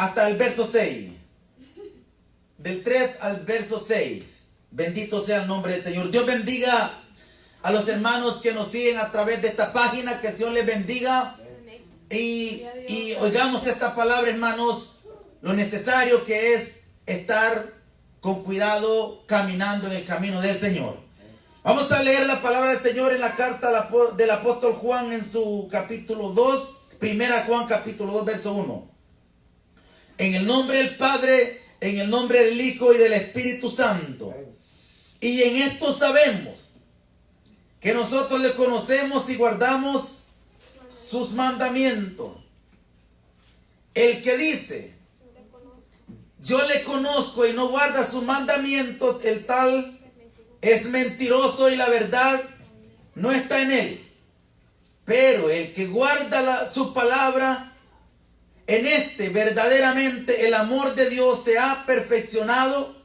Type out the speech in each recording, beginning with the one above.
hasta el verso 6. Del 3 al verso 6. Bendito sea el nombre del Señor. Dios bendiga a los hermanos que nos siguen a través de esta página. Que el Señor les bendiga. Y oigamos esta palabra, hermanos. Lo necesario que es estar con cuidado caminando en el camino del Señor. Vamos a leer la palabra del Señor en la carta del apóstol Juan en su capítulo 2. Primera Juan capítulo 2 verso 1. En el nombre del Padre, en el nombre del Hijo y del Espíritu Santo. Y en esto sabemos que nosotros le conocemos y guardamos sus mandamientos. El que dice, yo le conozco y no guarda sus mandamientos, el tal es mentiroso y la verdad no está en él. Pero el que guarda su palabra, en este verdaderamente el amor de Dios se ha perfeccionado.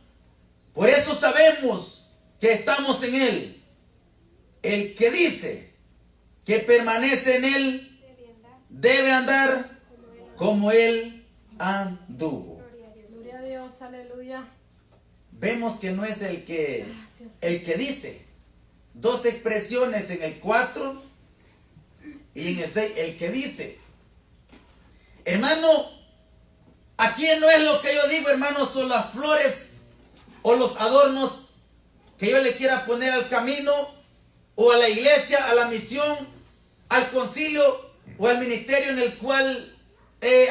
Por eso sabemos que estamos en él. El que dice que permanece en él debe andar como él anduvo. Gloria a Dios, aleluya. Vemos que no es el que dice. Dos expresiones en el 4 y en el 6. El que dice. Hermano, aquí no es lo que yo digo, hermano, son las flores o los adornos que yo le quiera poner al camino o a la iglesia, a la misión, al concilio o al ministerio en el cual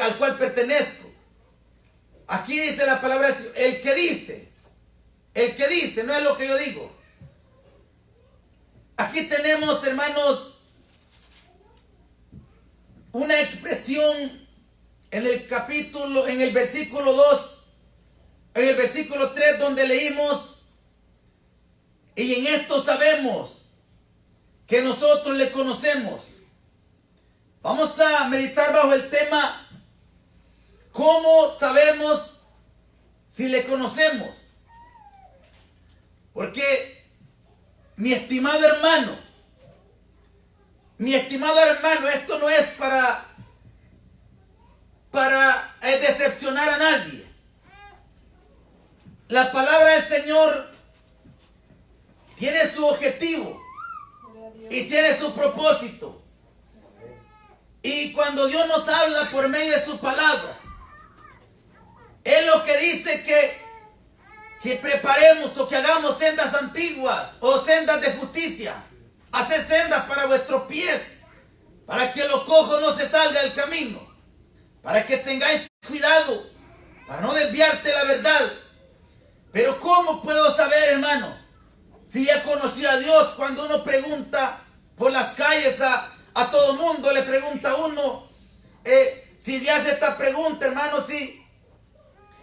al cual pertenezco. Aquí dice la palabra, el que dice, no es lo que yo digo. Aquí tenemos, hermanos, una expresión en el versículo 2, en el versículo 3 donde leímos, y en esto sabemos que nosotros le conocemos. Vamos a meditar bajo el tema, ¿cómo sabemos si le conocemos? Porque, mi estimado hermano, esto no es para decepcionar a nadie. La palabra del Señor tiene su objetivo y tiene su propósito. Y cuando Dios nos habla por medio de su palabra, Él lo que dice que preparemos o que hagamos sendas antiguas o sendas de justicia. Hacer sendas para vuestros pies, para que lo cojo no se salga del camino, para que tengáis cuidado, para no desviarte la verdad. Pero ¿cómo puedo saber, hermano, si he conocido a Dios? Cuando uno pregunta por las calles a todo mundo, le pregunta a uno, si le hace esta pregunta, hermano, sí,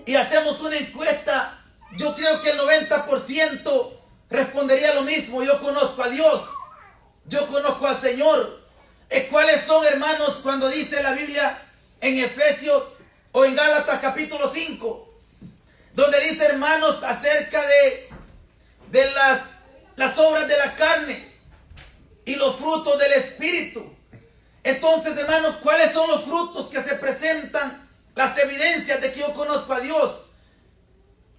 y hacemos una encuesta, yo creo que el 90% respondería lo mismo: yo conozco a Dios, yo conozco al Señor. ¿Cuáles son, hermanos, cuando dice la Biblia en Efesios o en Gálatas capítulo 5, donde dice, hermanos, acerca de las obras de la carne y los frutos del Espíritu? Entonces, hermanos, ¿cuáles son los frutos que se presentan? Las evidencias de que yo conozco a Dios.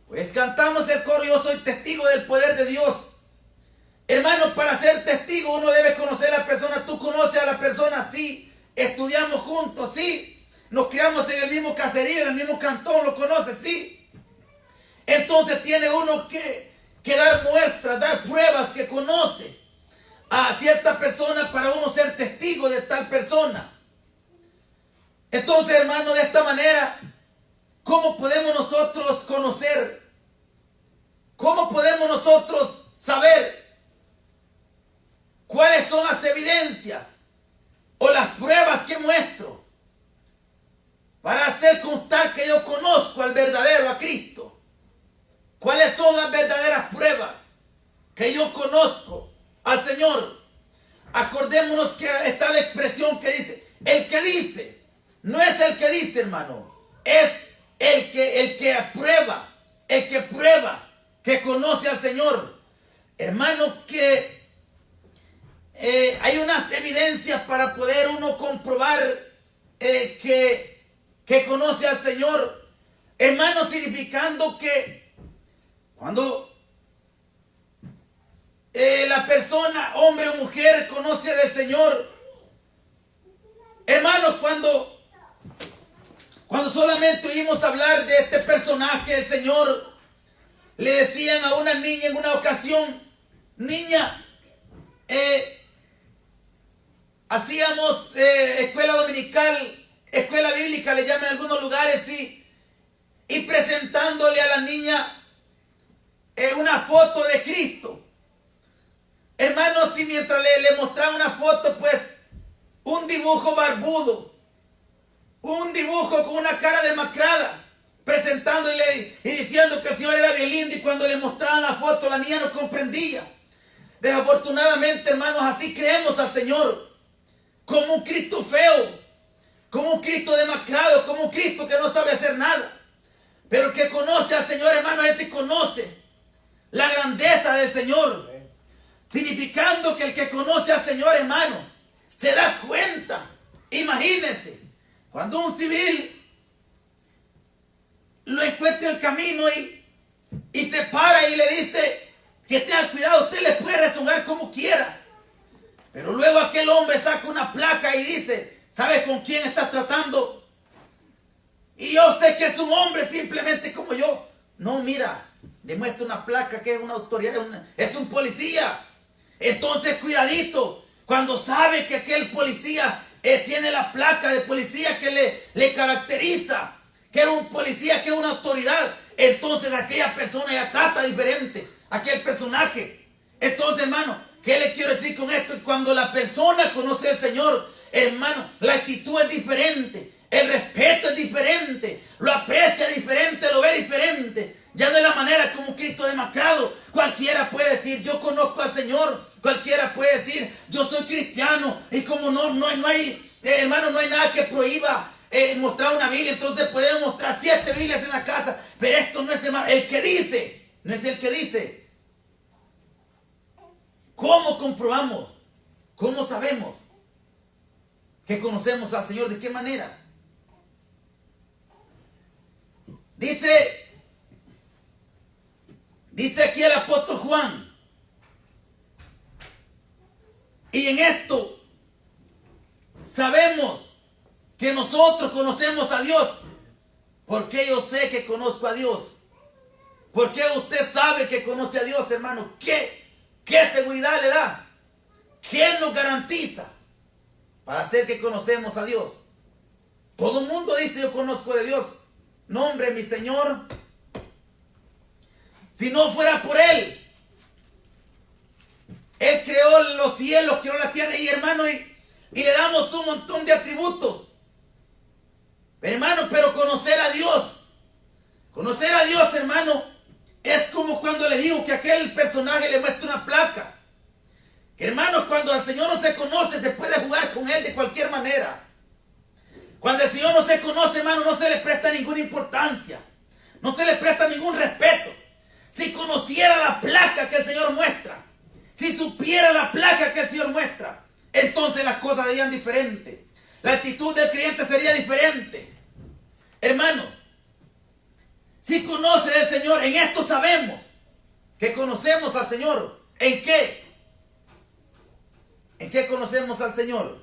Pues cantamos el coro, yo soy testigo del poder de Dios. Hermanos, para ser testigo uno debe conocer a la persona. Tú conoces a la persona, sí. Estudiamos juntos, sí. Nos criamos en el mismo caserío, en el mismo cantón, lo conoces, sí. Entonces tiene uno que dar muestras, dar pruebas que conoce a cierta persona para uno ser testigo de tal persona. Entonces, hermano, de esta manera, ¿cómo podemos nosotros conocer? ¿Cómo podemos nosotros saber cuáles son las evidencias o las pruebas que muestro para hacer constar que yo conozco al verdadero, a Cristo? ¿Cuáles son las verdaderas pruebas que yo conozco al Señor? Acordémonos que está la expresión que dice, el que dice, no es el que dice, hermano, es el que aprueba, el que prueba, que conoce al Señor. Hermano, que hay unas evidencias para poder uno comprobar que que conoce al Señor, hermano, significando que cuando la persona, hombre o mujer, conoce del Señor, hermanos, cuando solamente oímos hablar de este personaje, el Señor, le decían a una niña en una ocasión: niña, hacíamos escuela dominical, escuela bíblica, le llaman en algunos lugares, y presentándole a la niña una foto de Cristo. Hermanos, y mientras le mostraba una foto, pues un dibujo barbudo, un dibujo con una cara demacrada, presentándole y diciendo que el Señor era bien lindo, y cuando le mostraban la foto, la niña no comprendía. Desafortunadamente, hermanos, así creemos al Señor, como un Cristo feo, como un Cristo demacrado, como un Cristo que no sabe hacer nada. Pero el que conoce al Señor, hermano, ese conoce la grandeza del Señor, significando que el que conoce al Señor, hermano, se da cuenta. Imagínense, cuando un civil lo encuentra en el camino y se para y le dice que tenga cuidado, usted le puede resonar como quiera. Pero luego aquel hombre saca una placa y dice: ¿sabe con quién estás tratando? Y yo sé que es un hombre simplemente como yo. No, mira, le muestra una placa que es una autoridad, es un policía. Entonces, cuidadito, cuando sabe que aquel policía tiene la placa de policía que le caracteriza, que es un policía, que es una autoridad, entonces aquella persona ya trata diferente, aquel personaje. Entonces, hermano, ¿qué le quiero decir con esto? Cuando la persona conoce al Señor, hermano, la actitud es diferente, el respeto es diferente, lo aprecia diferente, lo ve diferente. Ya no es la manera como un Cristo demacrado. Cualquiera puede decir: yo conozco al Señor. Cualquiera puede decir: yo soy cristiano. Y como no hay, hermano, no hay nada que prohíba mostrar una Biblia, entonces podemos mostrar 7 Biblias en la casa. Pero esto no es el que dice, no es el que dice. ¿Cómo comprobamos? ¿Cómo sabemos que conocemos al Señor? ¿De qué manera? Dice aquí el apóstol Juan: y en esto sabemos que nosotros conocemos a Dios, porque yo sé que conozco a Dios. ¿Por qué usted sabe que conoce a Dios, hermano? ¿Qué seguridad le da? ¿Quién nos garantiza para hacer que conocemos a Dios? Todo el mundo dice: yo conozco de Dios. No, hombre, mi Señor, si no fuera por Él creó los cielos, creó la tierra, y hermano, y le damos un montón de atributos. Hermano, pero conocer a Dios, hermano, es como cuando le digo que aquel personaje le muestra una placa. Que, hermano, cuando al Señor no se conoce, se puede jugar con Él de cualquier manera. Cuando el Señor no se conoce, hermano, no se le presta ninguna importancia, no se le presta ningún respeto. Si conociera la placa que el Señor muestra, si supiera la placa que el Señor muestra, entonces las cosas serían diferentes. La actitud del creyente sería diferente. Hermano, si conoce del Señor, en esto sabemos que conocemos al Señor. ¿En qué? ¿En qué conocemos al Señor?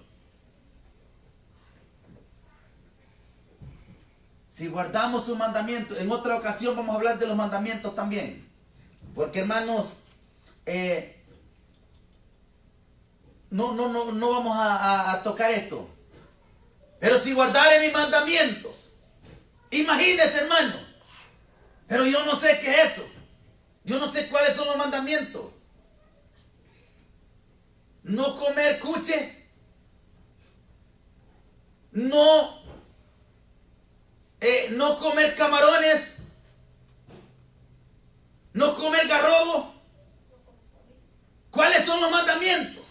Si guardamos sus mandamientos. En otra ocasión vamos a hablar de los mandamientos también. Porque, hermanos, no vamos a tocar esto. Pero si guardare mis mandamientos, imagínese, hermano. Pero yo no sé qué es eso. Yo no sé cuáles son los mandamientos. No comer cuche. No comer camarones. No comer garrobo. ¿Cuáles son los mandamientos?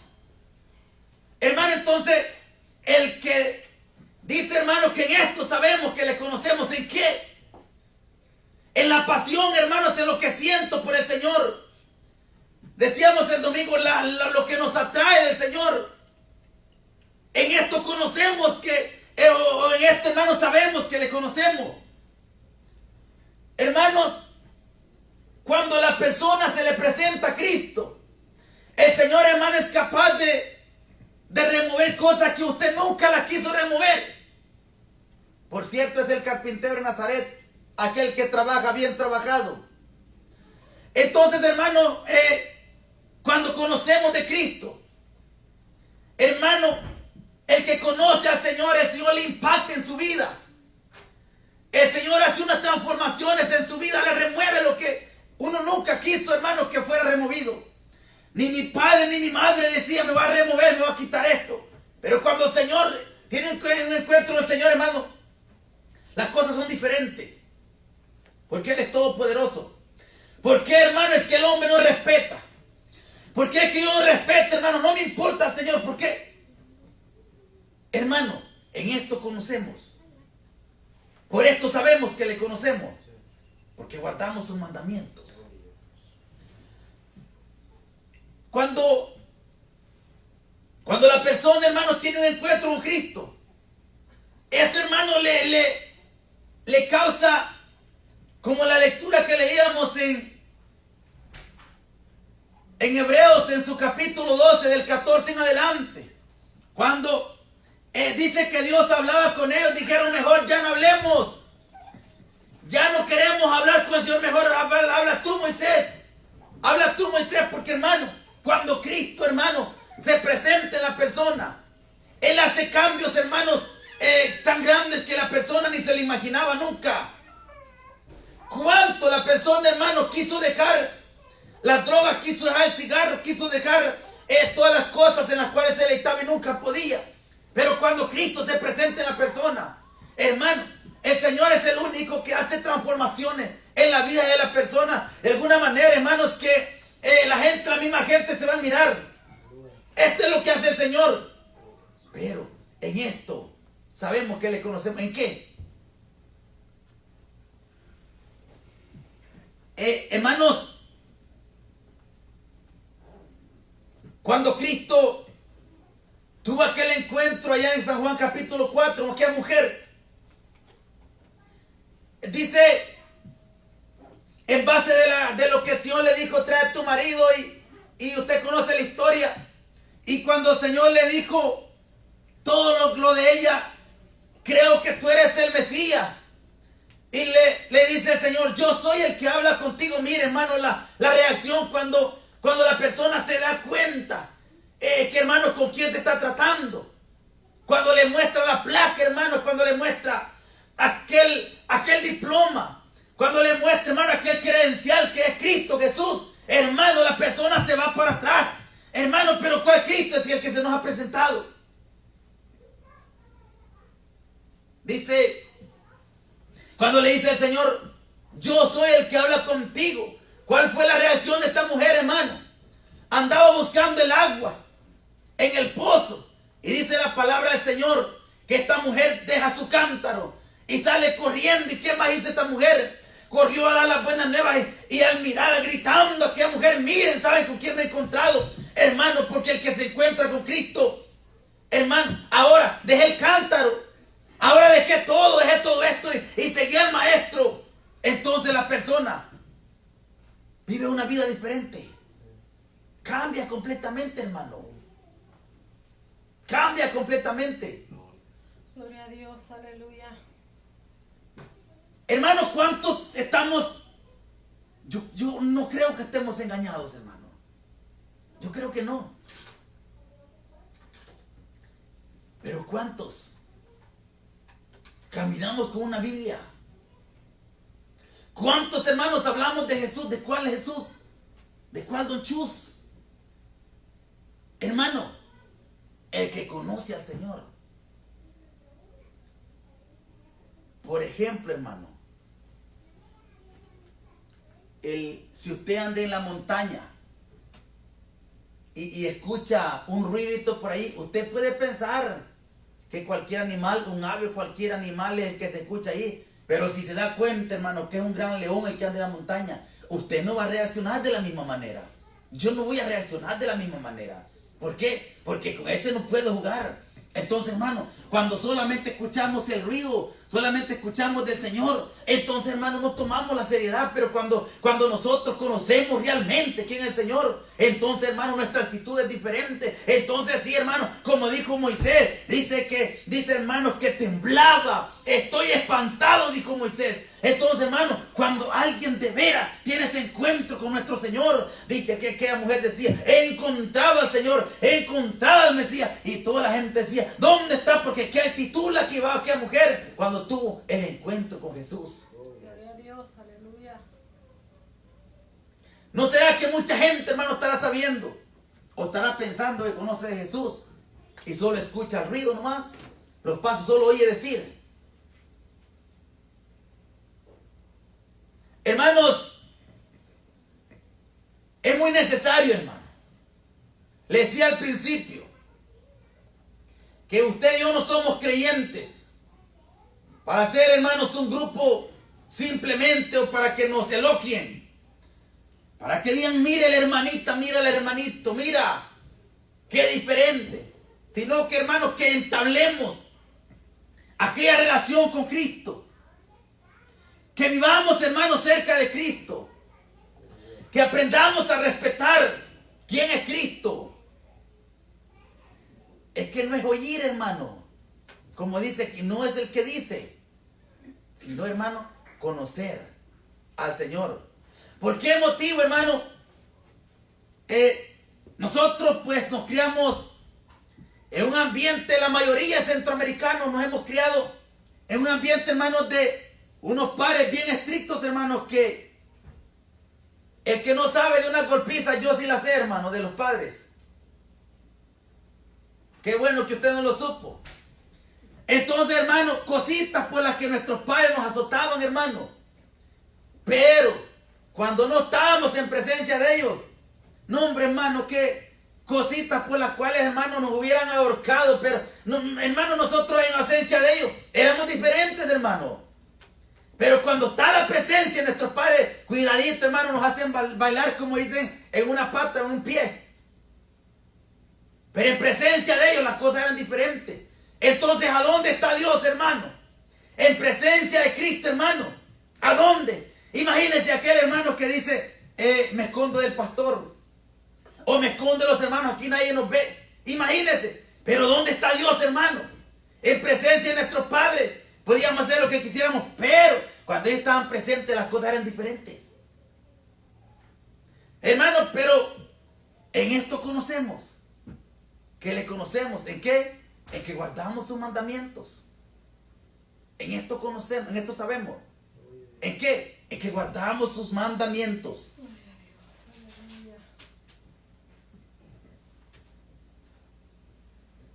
Hermano, entonces, el que dice, hermano, que en esto sabemos que le conocemos, ¿en qué? En la pasión, hermanos, en lo que siento por el Señor. Decíamos el domingo lo que nos atrae del Señor. En esto conocemos que o en esto, hermanos, sabemos que le conocemos. Hermanos, cuando a la persona se le presenta a Cristo, el Señor, hermano, es capaz de remover cosas que usted nunca las quiso remover. Por cierto, es el carpintero de Nazaret, aquel que trabaja bien trabajado. Entonces, hermano, cuando conocemos de Cristo, hermano, el que conoce al Señor, el Señor le impacta en su vida. El Señor hace unas transformaciones en su vida, le remueve lo que uno nunca quiso, hermano, que fuera removido. Ni mi padre ni mi madre decía, me va a remover, me va a quitar esto. Pero cuando el Señor tiene un encuentro del Señor, hermano, las cosas son diferentes. Porque Él es todopoderoso. ¿Por qué, hermano, es que el hombre no respeta? ¿Por qué es que yo no respeto, hermano? No me importa el Señor. ¿Por qué? Hermano, en esto conocemos. Por esto sabemos que le conocemos. Porque guardamos sus mandamientos. Cuando la persona, hermano, tiene un encuentro con Cristo, eso, hermano, le causa, como la lectura que leíamos en Hebreos, en su capítulo 12, del 14 en adelante, cuando dice que Dios hablaba con ellos, dijeron, mejor ya no hablemos, ya no queremos hablar con el Señor, mejor habla tú, Moisés, porque, hermano, cuando Cristo, hermano, se presenta en la persona, Él hace cambios, hermanos, tan grandes que la persona ni se le imaginaba nunca. ¿Cuánto la persona, hermano, quiso dejar las drogas, quiso dejar el cigarro, quiso dejar todas las cosas en las cuales se deleitaba y nunca podía? Pero cuando Cristo se presenta en la persona, hermano, el Señor es el único que hace transformaciones en la vida de la persona. De alguna manera, hermanos, que la misma gente se va a mirar. Esto es lo que hace el Señor. Pero en esto sabemos que le conocemos. ¿En qué? Hermanos, cuando Cristo tuvo aquel encuentro allá en San Juan capítulo 4 con aquella mujer, dice, en base de lo que el Señor le dijo, trae a tu marido, y usted conoce la historia. Y cuando el Señor le dijo todo lo de ella, creo que tú eres el Mesías. Y le dice el Señor, yo soy el que habla contigo. Mire, hermano, la reacción cuando la persona se da cuenta que, hermano, con quién te está tratando. Cuando le muestra la placa, hermano, cuando le muestra aquel diploma, cuando le muestra, hermano, aquel credencial que es Cristo Jesús, hermano, la persona se va para atrás. Hermano, pero ¿cuál Cristo es el que se nos ha presentado? Dice, cuando le dice el Señor, yo soy el que habla contigo. ¿Cuál fue la reacción de esta mujer, hermano? Andaba buscando el agua en el pozo. Y dice la palabra del Señor que esta mujer deja su cántaro y sale corriendo. ¿Y qué más hizo esta mujer? Corrió a dar las buenas nuevas y al mirar, gritando a aquella mujer, miren, ¿saben con quién me he encontrado? Hermano, porque el que se encuentra con Cristo, hermano, ahora dejé el cántaro. Ahora dejé todo esto y seguí al maestro. Entonces la persona vive una vida diferente. Cambia completamente, hermano. Cambia completamente. Gloria a Dios, aleluya. Hermanos, ¿cuántos estamos? Yo no creo que estemos engañados, hermano. Yo creo que no. Pero ¿cuántos caminamos con una Biblia? ¿Cuántos, hermanos, hablamos de Jesús? ¿De cuál Jesús? ¿De cuál Don Chus? Hermano, el que conoce al Señor. Por ejemplo, hermano, si usted anda en la montaña y escucha un ruidito por ahí, usted puede pensar que cualquier animal, un ave, cualquier animal es el que se escucha ahí. Pero si se da cuenta, hermano, que es un gran león el que anda en la montaña, usted no va a reaccionar de la misma manera. Yo no voy a reaccionar de la misma manera. ¿Por qué? Porque con ese no puedo jugar. Entonces, hermano, cuando solamente escuchamos el ruido, solamente escuchamos del Señor, entonces, hermano, no tomamos la seriedad. Pero cuando nosotros conocemos realmente quién es el Señor, entonces, hermano, nuestra actitud es diferente. Entonces, sí, hermano, como dijo Moisés, dice, hermanos, que temblaba. Estoy espantado, dijo Moisés. Entonces, hermano, cuando alguien de veras tiene ese encuentro con nuestro Señor, dice que aquella mujer decía, he encontrado al Señor, he encontrado al Mesías. Y toda la gente decía, ¿dónde está? Porque qué actitud la que iba aquella mujer cuando tuvo el encuentro con Jesús. Gloria a Dios, aleluya. ¿No será que mucha gente, hermano, estará sabiendo o estará pensando que conoce de Jesús y solo escucha el ruido nomás? Los pasos solo oye decir. Hermanos, es muy necesario, hermano. Le decía al principio que usted y yo no somos creyentes para ser, hermanos, un grupo simplemente o para que nos elogien. Para que digan, mire la hermanita, mira el hermanito, mira, qué diferente. Sino que, hermanos, que entablemos aquella relación con Cristo. Que vivamos, hermanos, cerca de Cristo. Que aprendamos a respetar quién es Cristo. Es que no es oír, hermano. Como dice, que no es el que dice. Sino, hermano, conocer al Señor. ¿Por qué motivo, hermano? Nosotros pues nos criamos en un ambiente, la mayoría de centroamericanos nos hemos criado en un ambiente, hermanos, de unos padres bien estrictos, hermanos, que el que no sabe de una golpiza, yo sí la sé, hermano, de los padres. Qué bueno que usted no lo supo. Entonces, hermano, cositas por las que nuestros padres nos azotaban, hermano. Pero cuando no estábamos en presencia de ellos, no, hombre, hermano, que cositas por las cuales, hermano, nos hubieran ahorcado. Pero, no, hermano, nosotros en ausencia de ellos éramos diferentes, hermano. Pero cuando está la presencia de nuestros padres, cuidadito, hermano, nos hacen bailar, como dicen, en una pata, en un pie. Pero en presencia de ellos las cosas eran diferentes. Entonces, ¿a dónde está Dios, hermano? En presencia de Cristo, hermano. ¿A dónde? Imagínense aquel hermano que dice, me escondo del pastor. O me escondo de los hermanos, aquí nadie nos ve. Imagínense. Pero ¿dónde está Dios, hermano? En presencia de nuestros padres. Podíamos hacer lo que quisiéramos, pero cuando ellos estaban presentes las cosas eran diferentes. Hermanos, pero en esto conocemos. ¿Qué le conocemos? ¿En qué? En que guardamos sus mandamientos. En esto conocemos, en esto sabemos. ¿En qué? En que guardamos sus mandamientos.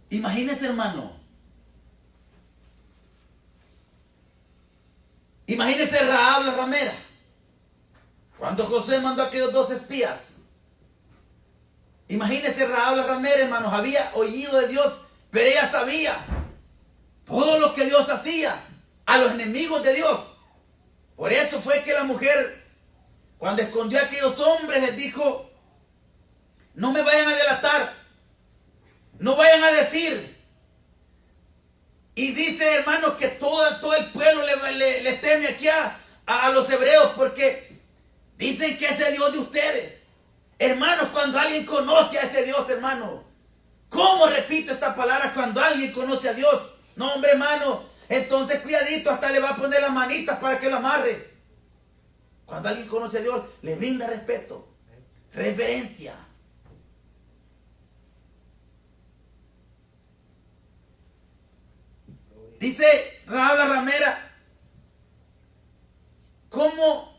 Imagínese, hermano. Imagínese Rahab la ramera. Cuando José mandó a aquellos 2 espías. Imagínese Rahab la ramera, hermanos. Había oído de Dios, pero ella sabía todo lo que Dios hacía a los enemigos de Dios. Por eso fue que la mujer, cuando escondió a aquellos hombres, les dijo, no me vayan a delatar, no vayan a decir. Y dice, hermanos, que todo el pueblo le teme aquí a los hebreos, porque dicen que ese Dios de ustedes. Hermanos, cuando alguien conoce a ese Dios, hermano, ¿cómo repito esta palabra? Cuando alguien conoce a Dios, no, hombre, hermano, entonces cuidadito, hasta le va a poner las manitas para que lo amarre. Cuando alguien conoce a Dios, le brinda respeto, reverencia. Dice Rahab la ramera, ¿cómo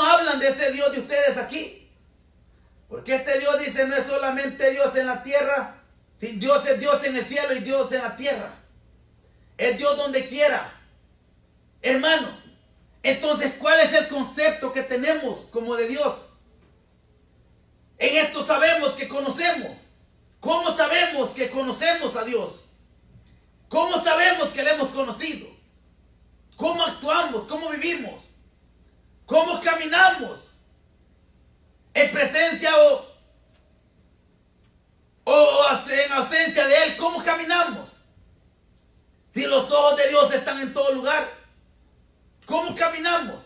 hablan de ese Dios de ustedes aquí? Porque este Dios, dice, no es solamente Dios en la tierra, Dios es Dios en el cielo y Dios en la tierra. Es Dios donde quiera. Hermano, entonces, ¿cuál es el concepto que tenemos como de Dios? En esto sabemos que conocemos. ¿Cómo sabemos que conocemos a Dios? ¿Cómo sabemos que le hemos conocido? ¿Cómo actuamos? ¿Cómo vivimos? ¿Cómo caminamos? ¿En presencia o en ausencia presencia de Él, ¿cómo caminamos? Si los ojos de Dios están en todo lugar, ¿cómo caminamos?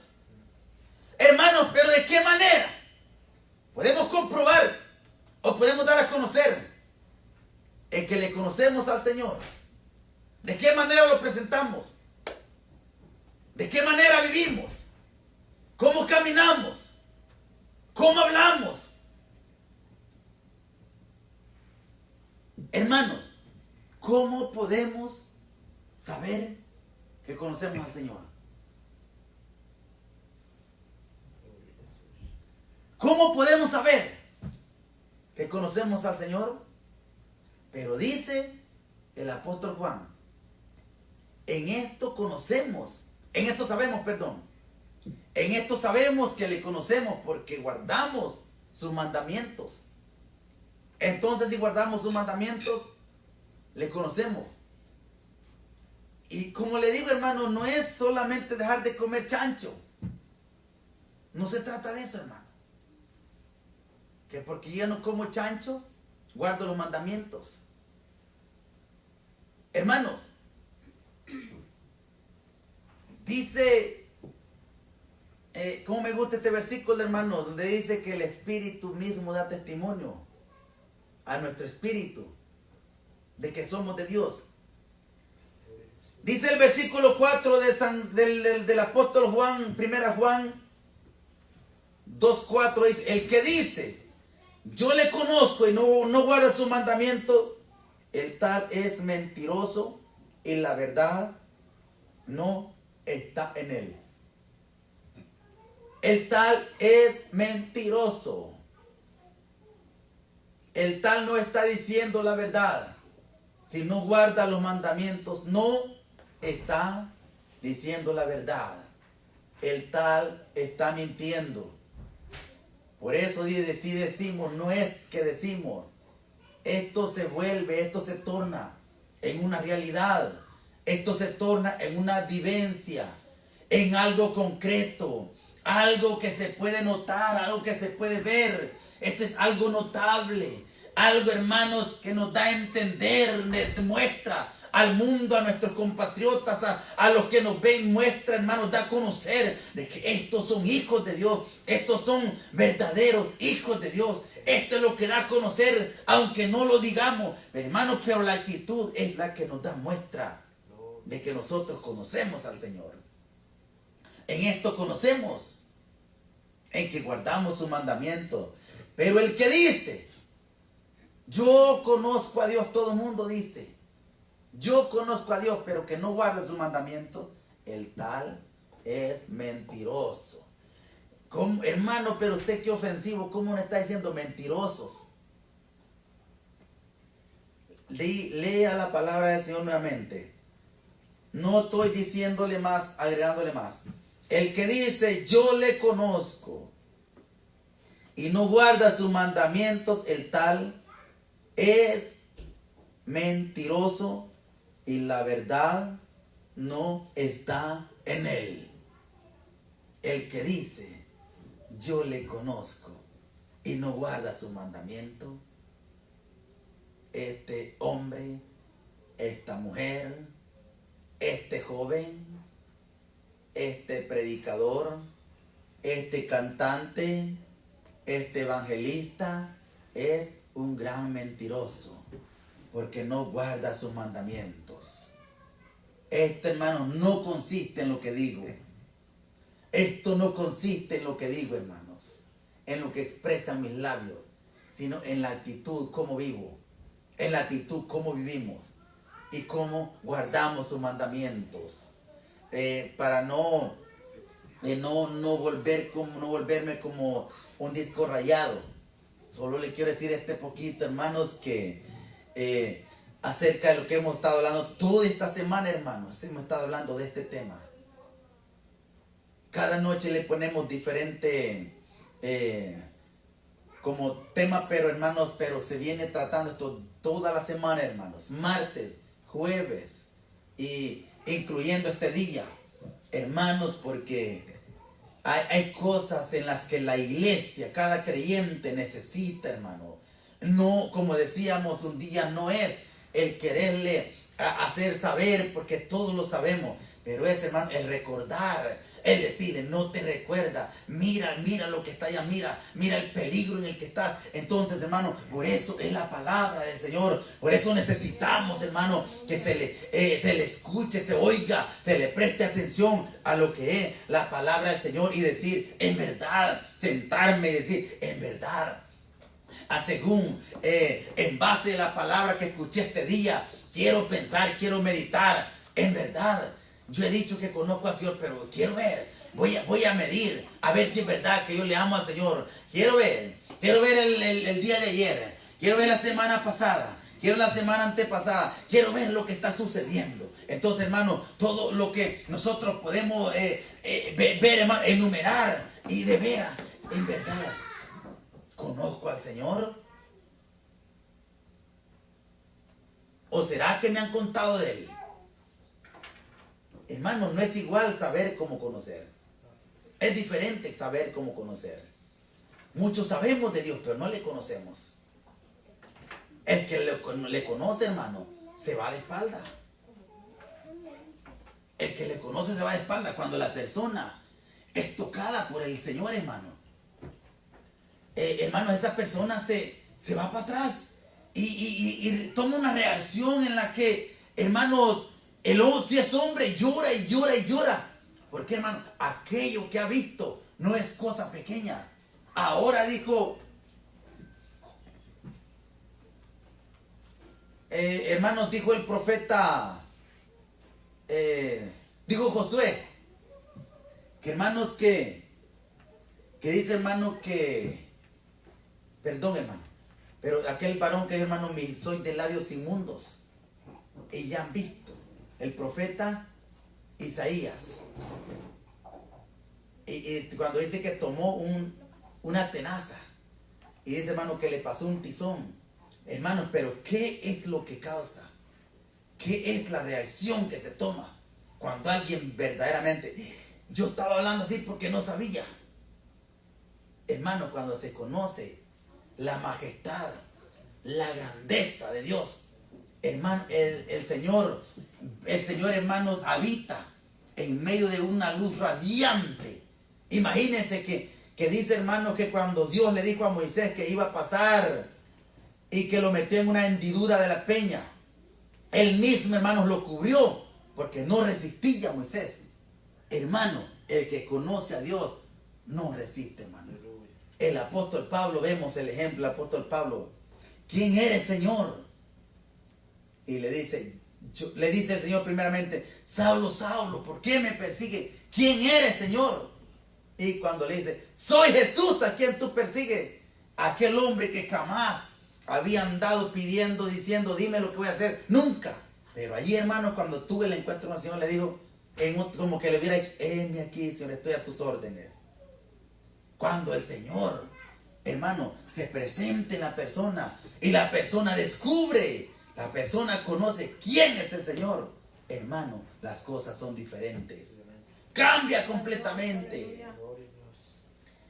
Hermanos, pero ¿de qué manera podemos comprobar o podemos dar a conocer en que le conocemos al Señor? ¿De qué manera lo presentamos? ¿De qué manera vivimos? ¿Cómo caminamos? ¿Cómo hablamos? Hermanos, ¿cómo podemos saber que conocemos al Señor? ¿Cómo podemos saber que conocemos al Señor? Pero dice el apóstol Juan, en esto sabemos que le conocemos porque guardamos sus mandamientos. Entonces, si guardamos sus mandamientos, le conocemos. Y como le digo, hermano, no es solamente dejar de comer chancho. No se trata de eso, hermano. Que porque yo no como chancho, guardo los mandamientos. Hermanos, dice, cómo me gusta este versículo, hermano, donde dice que el Espíritu mismo da testimonio a nuestro espíritu de que somos de Dios. Dice el versículo 4 del apóstol Juan, 1 Juan 2:4, dice, el que dice, yo le conozco y no guarda sus mandamientos, el tal es mentiroso y la verdad no está en él. El tal es mentiroso. El tal no está diciendo la verdad. Si no guarda los mandamientos, no está diciendo la verdad. El tal está mintiendo. Por eso si decimos, no es que decimos, esto se torna en una realidad. Esto se torna en una vivencia, en algo concreto, algo que se puede notar, algo que se puede ver. Esto es algo notable, algo, hermanos, que nos da a entender, muestra al mundo, a nuestros compatriotas, a los que nos ven, muestra, hermanos, da a conocer de que estos son hijos de Dios, estos son verdaderos hijos de Dios. Esto es lo que da a conocer, aunque no lo digamos, hermanos, pero la actitud es la que nos da muestra de que nosotros conocemos al Señor. En esto conocemos, en que guardamos su mandamiento. Pero el que dice, yo conozco a Dios, todo el mundo dice, yo conozco a Dios, pero que no guarda su mandamiento, el tal es mentiroso. Hermano, pero usted qué ofensivo, ¿cómo me está diciendo mentirosos? Lea la palabra del Señor nuevamente. No estoy diciéndole más, agregándole más. El que dice, yo le conozco y no guarda sus mandamientos, el tal es mentiroso y la verdad no está en él. El que dice, yo le conozco y no guarda su mandamiento, este hombre, esta mujer, este joven, este predicador, este cantante, este evangelista, es un gran mentiroso, porque no guarda sus mandamientos. Esto, hermanos, no consiste en lo que digo. Esto no consiste en lo que digo, hermanos, en lo que expresan mis labios, sino en la actitud, cómo vivo, en la actitud, cómo vivimos y cómo guardamos sus mandamientos, para no volverme como un disco rayado. Solo le quiero decir este poquito, hermanos, que acerca de lo que hemos estado hablando toda esta semana, hermanos, hemos estado hablando de este tema. Cada noche le ponemos diferente como tema, pero hermanos, pero se viene tratando esto toda la semana, hermanos, martes, jueves, y incluyendo este día, hermanos, porque hay cosas en las que la iglesia, cada creyente necesita, hermano. No, como decíamos un día, no es el quererle hacer saber, porque todos lo sabemos. Pero es, hermano, el recordar, es decirle, no te recuerda, mira lo que está allá, mira el peligro en el que estás. Entonces, hermano, por eso es la palabra del Señor. Por eso necesitamos, hermano, que se le escuche, se oiga, se le preste atención a lo que es la palabra del Señor y decir, en verdad, sentarme y decir, en verdad, según, en base a la palabra que escuché este día, quiero pensar, quiero meditar, en verdad. Yo he dicho que conozco al Señor, pero quiero ver, voy a medir, a ver si es verdad que yo le amo al Señor. Quiero ver el día de ayer, quiero ver la semana pasada, quiero la semana antepasada, quiero ver lo que está sucediendo. Entonces, hermano, todo lo que nosotros podemos ver, hermano, enumerar y de veras, en verdad, ¿conozco al Señor? ¿O será que me han contado de Él? Hermano, no es igual saber como conocer. Es diferente saber como conocer. Muchos sabemos de Dios, pero no le conocemos. El que le conoce, hermano, se va de espalda. El que le conoce se va de espalda. Cuando la persona es tocada por el Señor, hermano, hermano, esa persona se va para atrás y toma una reacción en la que, hermanos, si es hombre, llora y llora y llora. Porque, hermano, aquello que ha visto no es cosa pequeña. Ahora dijo, hermanos, dijo el profeta, dijo Josué, que hermanos que dice, hermano, perdón, hermano, pero aquel varón que es, hermano, soy de labios inmundos, y ya han visto. El profeta Isaías. Y cuando dice que tomó una tenaza. Y dice, hermano, que le pasó un tizón. Hermanos, pero ¿qué es lo que causa? ¿Qué es la reacción que se toma? Cuando alguien verdaderamente... Yo estaba hablando así porque no sabía. Hermano, cuando se conoce la majestad, la grandeza de Dios. Hermano, el Señor, hermanos, habita en medio de una luz radiante. Imagínense que dice, hermano, que cuando Dios le dijo a Moisés que iba a pasar y que lo metió en una hendidura de la peña, él mismo, hermanos, lo cubrió porque no resistía a Moisés. Hermano, el que conoce a Dios no resiste, hermano. El apóstol Pablo, vemos el ejemplo del apóstol Pablo. ¿Quién eres, Señor? Y le dice el Señor primeramente, Saulo, Saulo, ¿por qué me persigue? ¿Quién eres, Señor? Y cuando le dice, soy Jesús a quien tú persigues, aquel hombre que jamás había andado pidiendo, diciendo, dime lo que voy a hacer, nunca. Pero allí, hermano, cuando tuve el encuentro con el Señor, le dijo, como que le hubiera dicho, heme aquí, Señor, estoy a tus órdenes. Cuando el Señor, hermano, se presenta en la persona y la persona descubre, la persona conoce quién es el Señor, hermano, las cosas son diferentes. Cambia completamente.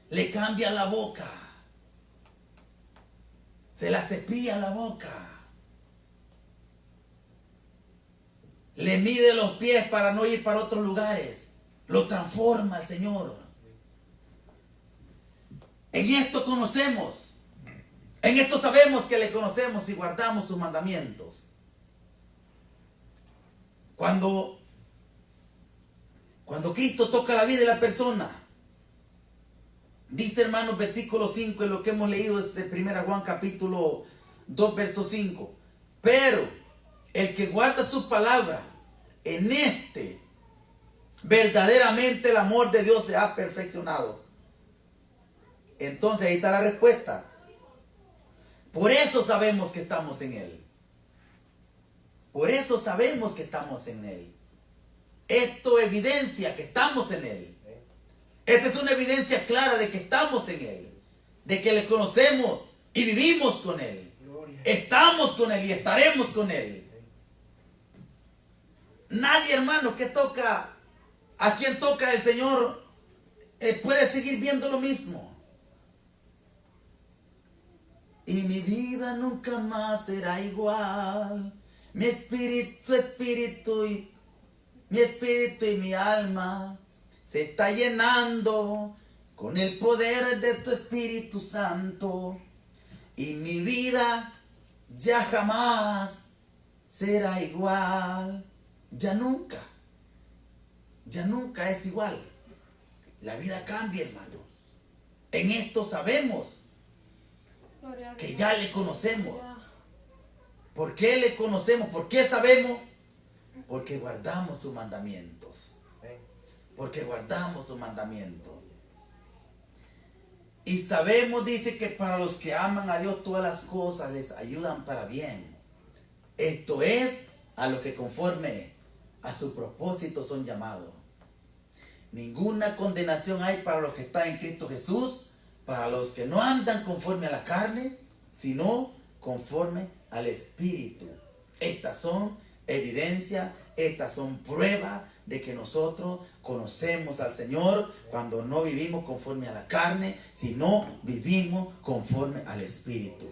Le cambia la boca. Se la cepilla la boca. Le mide los pies para no ir para otros lugares. Lo transforma el Señor. En esto conocemos. En esto sabemos que le conocemos y guardamos sus mandamientos. Cuando Cristo toca la vida de la persona, dice, hermanos, versículo 5, en lo que hemos leído desde 1 Juan capítulo 2, verso 5. Pero el que guarda su palabra, en este verdaderamente el amor de Dios se ha perfeccionado. Entonces ahí está la respuesta. Por eso sabemos que estamos en Él. Por eso sabemos que estamos en Él. Esto evidencia que estamos en Él. Esta es una evidencia clara de que estamos en Él. De que le conocemos y vivimos con Él. Estamos con Él y estaremos con Él. Nadie, hermano, a quien toca el Señor, puede seguir viendo lo mismo. Y mi vida nunca más será igual. mi espíritu y mi alma se está llenando con el poder de tu Espíritu Santo. Y mi vida ya jamás será igual. Ya nunca es igual. La vida cambia, hermano. En esto sabemos que ya le conocemos. ¿Por qué le conocemos? ¿Por qué sabemos? Porque guardamos sus mandamientos. Porque guardamos sus mandamientos. Y sabemos, dice, que para los que aman a Dios todas las cosas les ayudan para bien. Esto es, a los que conforme a su propósito son llamados. Ninguna condenación hay para los que están en Cristo Jesús, para los que no andan conforme a la carne, sino conforme al Espíritu. Estas son evidencias, estas son pruebas de que nosotros conocemos al Señor cuando no vivimos conforme a la carne, sino vivimos conforme al Espíritu.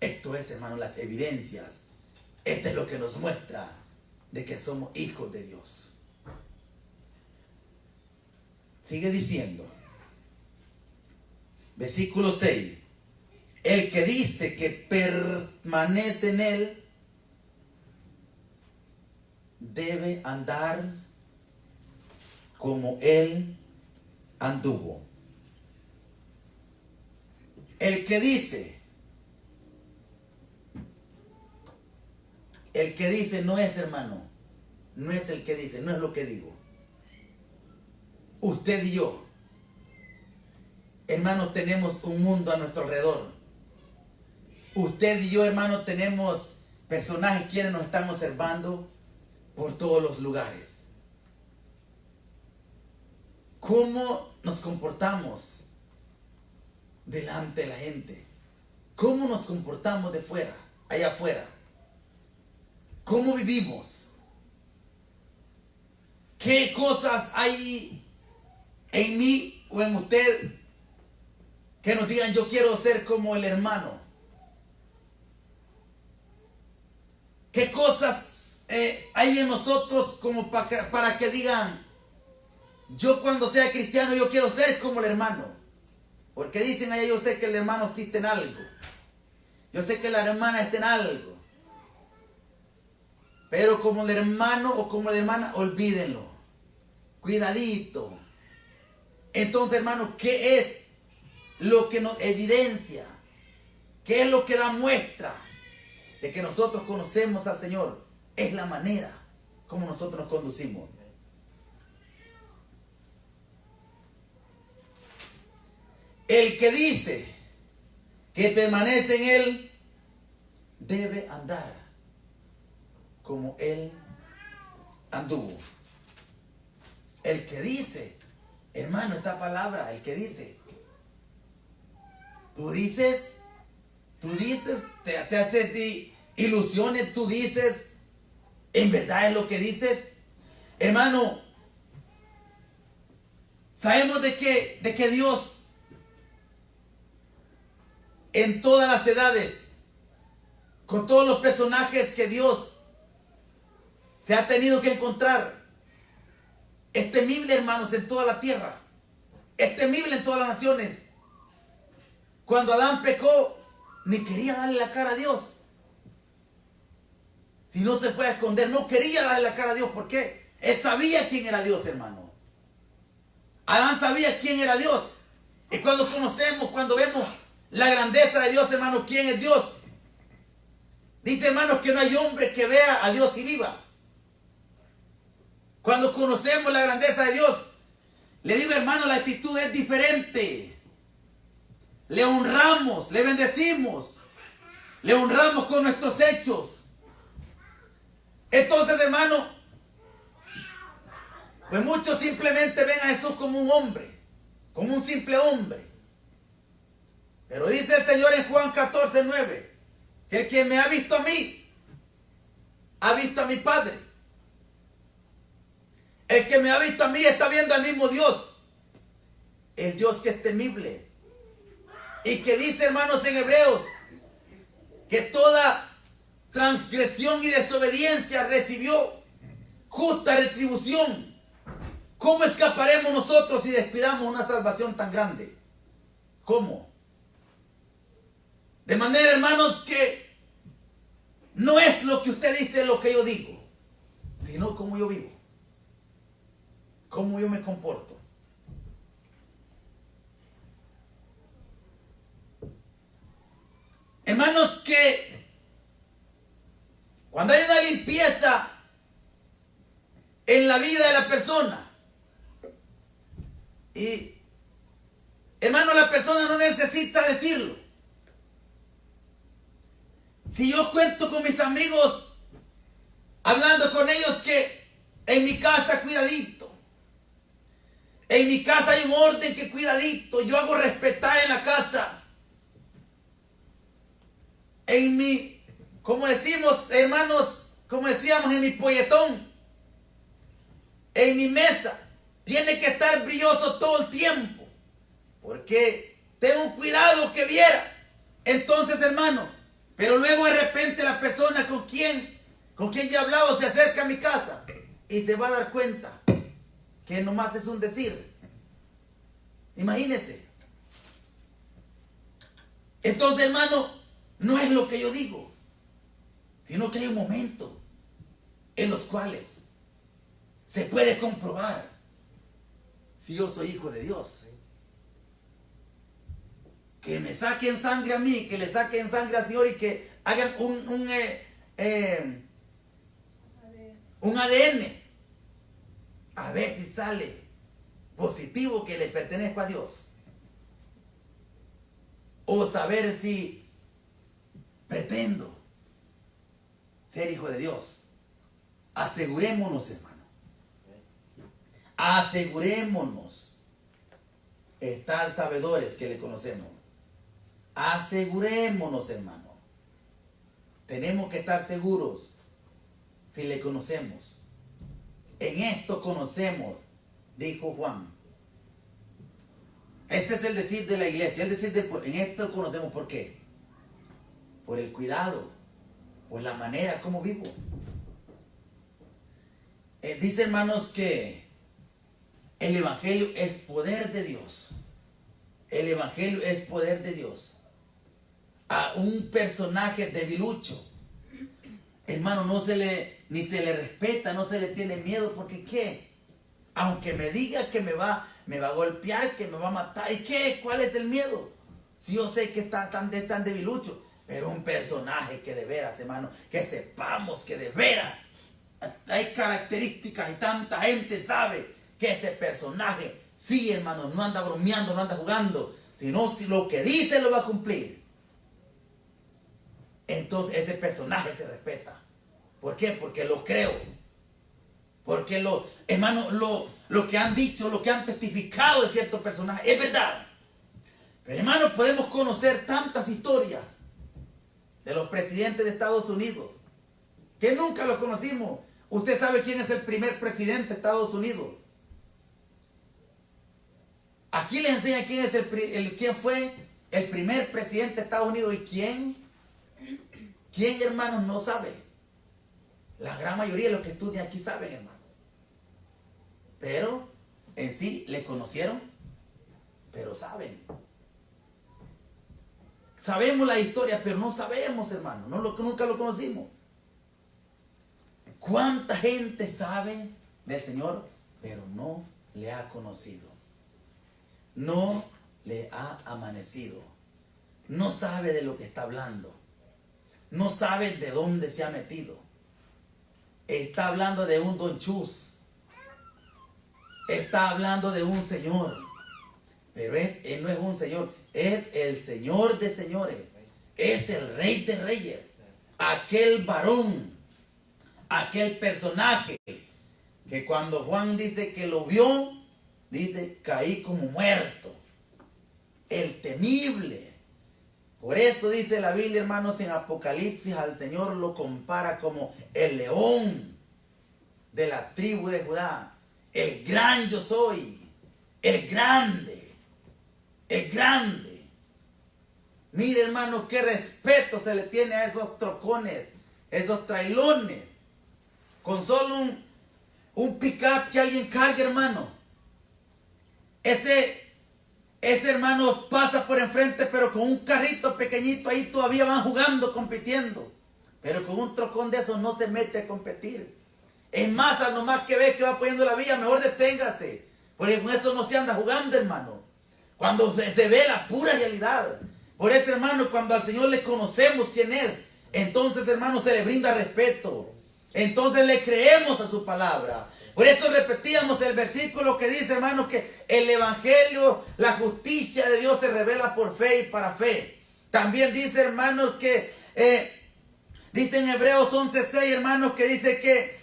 Esto es, hermanos, las evidencias. Esto es lo que nos muestra de que somos hijos de Dios. Sigue diciendo, versículo 6. El que dice que permanece en Él debe andar como Él anduvo. El que dice no es, hermano, no es el que dice, no es lo que digo. Usted y yo, hermanos, tenemos un mundo a nuestro alrededor. Usted y yo, hermanos, tenemos personajes quienes nos están observando por todos los lugares. ¿Cómo nos comportamos delante de la gente? ¿Cómo nos comportamos de fuera, allá afuera? ¿Cómo vivimos? ¿Qué cosas hay en mí o en usted que nos digan yo quiero ser como el hermano? ¿Qué cosas hay en nosotros como para que digan yo cuando sea cristiano yo quiero ser como el hermano? Porque dicen allá, yo sé que el hermano existe en algo, yo sé que la hermana está en algo, pero como el hermano o como la hermana, olvídenlo, cuidadito. Entonces, hermano, ¿qué es lo que nos evidencia? ¿Qué es lo que da muestra de que nosotros conocemos al Señor? Es la manera como nosotros nos conducimos. El que dice que permanece en Él debe andar como Él anduvo. El que dice, hermano, esta palabra, el que dice, tú dices, te haces ilusiones, tú dices, ¿en verdad es lo que dices? Hermano, sabemos de que Dios en todas las edades, con todos los personajes que Dios se ha tenido que encontrar, es temible, hermanos, en toda la tierra, es temible en todas las naciones. Cuando Adán pecó, ni quería darle la cara a Dios. Si no se fue a esconder, no quería darle la cara a Dios. ¿Por qué? Él sabía quién era Dios, hermano. Adán sabía quién era Dios. Y cuando conocemos, cuando vemos la grandeza de Dios, hermano, ¿quién es Dios? Dice, hermanos, que no hay hombre que vea a Dios y viva. Cuando conocemos la grandeza de Dios, le digo, hermano, la actitud es diferente. Le honramos, le bendecimos, le honramos con nuestros hechos. Entonces, hermano, pues muchos simplemente ven a Jesús como un hombre, como un simple hombre. Pero dice el Señor en Juan 14:9, que el que me ha visto a mí, ha visto a mi Padre. El que me ha visto a mí está viendo al mismo Dios. El Dios que es temible. Y que dice, hermanos, en Hebreos, que toda transgresión y desobediencia recibió justa retribución. ¿Cómo escaparemos nosotros si descuidamos una salvación tan grande? ¿Cómo? De manera, hermanos, que no es lo que usted dice lo que yo digo, sino cómo yo vivo, cómo yo me comporto. Hermanos, que cuando hay una limpieza en la vida de la persona, y hermano, la persona no necesita decirlo. Si yo cuento con mis amigos, hablando con ellos, que en mi casa cuidadito, en mi casa hay un orden que cuidadito, yo hago respetar en la casa. En mi, como decimos, hermanos, como decíamos, en mi polletón, en mi mesa, tiene que estar brilloso todo el tiempo, porque tengo cuidado que viera. Entonces, hermano, pero luego de repente la persona con quien ya he hablado se acerca a mi casa y se va a dar cuenta que nomás es un decir. Imagínese. Entonces, hermano, no es lo que yo digo, sino que hay un momento en los cuales se puede comprobar si yo soy hijo de Dios. Que me saquen sangre a mí, que le saquen sangre al Señor y que hagan un ADN. A ver si sale positivo que le pertenezco a Dios. O saber si pretendo ser hijo de Dios. Asegurémonos, hermano. Asegurémonos estar sabedores que le conocemos. Asegurémonos, hermano. Tenemos que estar seguros si le conocemos. En esto conocemos, dijo Juan. Ese es el decir de la iglesia. El decir en esto conocemos, ¿por qué? Por el cuidado, por la manera como vivo. Dice, hermanos, que el evangelio es poder de Dios. El evangelio es poder de Dios. A un personaje debilucho, hermano, ni se le respeta, no se le tiene miedo, porque ¿qué? Aunque me diga que me va a golpear, que me va a matar, ¿y qué? ¿Cuál es el miedo? Si yo sé que está tan debilucho, pero un personaje que de veras, hermano, que sepamos que de veras hay características y tanta gente sabe que ese personaje, sí, hermano, no anda bromeando, no anda jugando, sino si lo que dice lo va a cumplir. Entonces ese personaje se respeta. ¿Por qué? Porque lo creo. Porque hermano, lo que han dicho, lo que han testificado de cierto personaje es verdad. Pero, hermano, podemos conocer tantas historias de los presidentes de Estados Unidos que nunca los conocimos. ¿Usted sabe quién es el primer presidente de Estados Unidos? Aquí les enseña quién fue el primer presidente de Estados Unidos y quién, hermanos, no sabe. La gran mayoría de los que estudian aquí saben, hermano. Pero en sí le conocieron, pero saben. Sabemos la historia, pero no sabemos, hermano. Nunca lo conocimos. ¿Cuánta gente sabe del Señor, pero no le ha conocido? No le ha amanecido. No sabe de lo que está hablando. No sabe de dónde se ha metido. Está hablando de un Don Chus. Está hablando de un señor. Pero él no es un señor. Es el Señor de señores. Es el Rey de reyes. Aquel varón. Aquel personaje. Que cuando Juan dice que lo vio, dice, caí como muerto. El temible. Por eso dice la Biblia, hermanos, en Apocalipsis, al Señor lo compara como el león de la tribu de Judá. El gran yo soy. El grande. El grande. Mire, hermano, qué respeto se le tiene a esos trocones esos trailones, con solo un pick-up que alguien cargue, hermano. Ese hermano pasa por enfrente, pero con un carrito pequeñito ahí todavía van jugando, compitiendo. Pero con un trocón de esos no se mete a competir. Es más, a lo más que ve que va poniendo la vía, mejor deténgase. Porque con eso no se anda jugando, hermano. Cuando se ve la pura realidad. Por eso, hermano, cuando al Señor le conocemos quién es, entonces, hermano, se le brinda respeto. Entonces le creemos a su palabra. Por eso repetíamos el versículo que dice, hermano, que el evangelio, la justicia de Dios se revela por fe y para fe. También dice, hermanos, que dice en Hebreos 11:6, hermanos, que dice que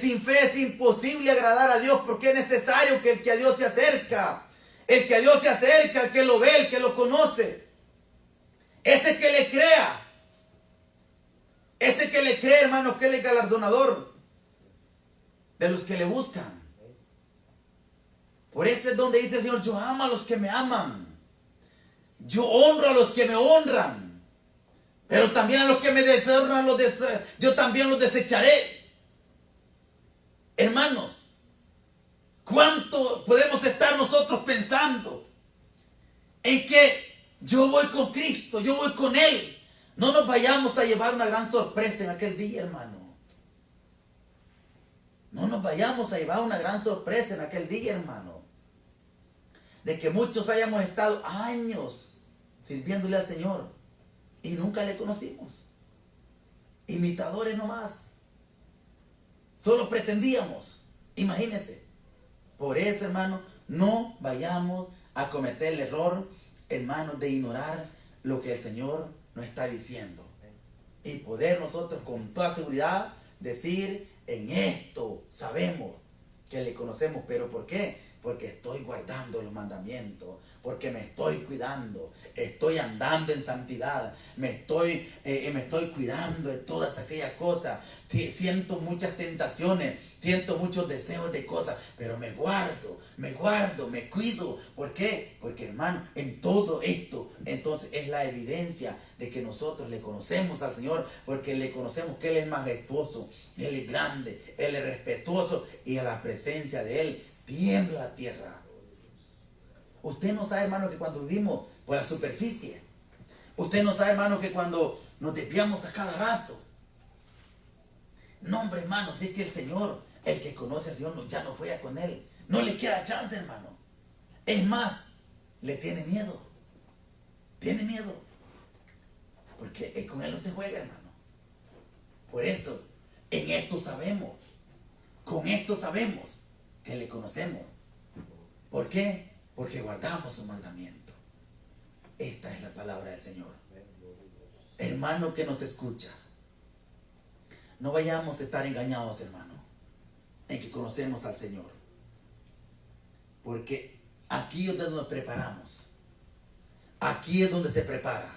sin fe es imposible agradar a Dios, porque es necesario que el que a Dios se acerca, el que a Dios se acerca, el que lo ve, el que lo conoce, ese que le crea, ese que le cree, hermano, que él es galardonador de los que le buscan. Por eso es donde dice el Señor, yo amo a los que me aman, yo honro a los que me honran, pero también a los que me deshonran, yo también los desecharé. Hermanos, ¿cuánto podemos estar nosotros pensando en que yo voy con Cristo, yo voy con Él? No nos vayamos a llevar una gran sorpresa en aquel día, hermano. No nos vayamos a llevar una gran sorpresa en aquel día, hermano. De que muchos hayamos estado años sirviéndole al Señor y nunca le conocimos. Imitadores nomás. Solo pretendíamos. Imagínense. Por eso, hermano, no vayamos a cometer el error, hermano, de ignorar lo que el Señor nos está diciendo. Y poder nosotros con toda seguridad decir, en esto sabemos que le conocemos. ¿Pero por qué? Porque estoy guardando los mandamientos, porque me estoy cuidando, estoy andando en santidad, me estoy cuidando de todas aquellas cosas. Siento muchas tentaciones, siento muchos deseos de cosas, pero me guardo, me cuido. ¿Por qué? Porque, hermano, en todo esto, entonces es la evidencia de que nosotros le conocemos al Señor, porque le conocemos que Él es majestuoso, Él es grande, Él es respetuoso, y a la presencia de Él tiembla la tierra. Usted no sabe, hermano, que cuando vivimos por la superficie, usted no sabe, hermano, que cuando nos desviamos a cada rato. No, hombre, hermano, si es que el Señor, el que conoce a Dios, ya no juega con Él. No le queda chance, hermano. Es más, le tiene miedo. Tiene miedo. Porque con Él no se juega, hermano. Por eso, en esto sabemos. Con esto sabemos que le conocemos. ¿Por qué? Porque guardamos su mandamiento. Esta es la palabra del Señor. Hermano que nos escucha, no vayamos a estar engañados, hermano, en que conocemos al Señor. Porque aquí es donde nos preparamos. Aquí es donde se prepara.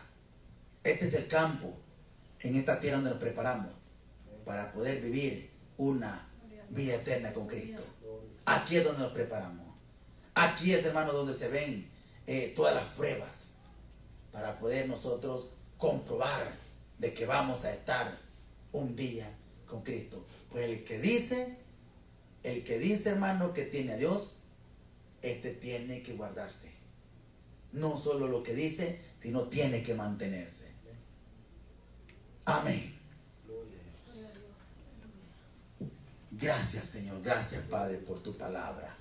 Este es el campo, en esta tierra donde nos preparamos para poder vivir una vida eterna con Cristo. Aquí es donde nos preparamos. Aquí es, hermano, donde se ven todas las pruebas para poder nosotros comprobar de que vamos a estar un día con Cristo. Pues el que dice, hermano, que tiene a Dios, este tiene que guardarse. No solo lo que dice, sino tiene que mantenerse. Amén. Gracias, Señor. Gracias, Padre, por tu palabra.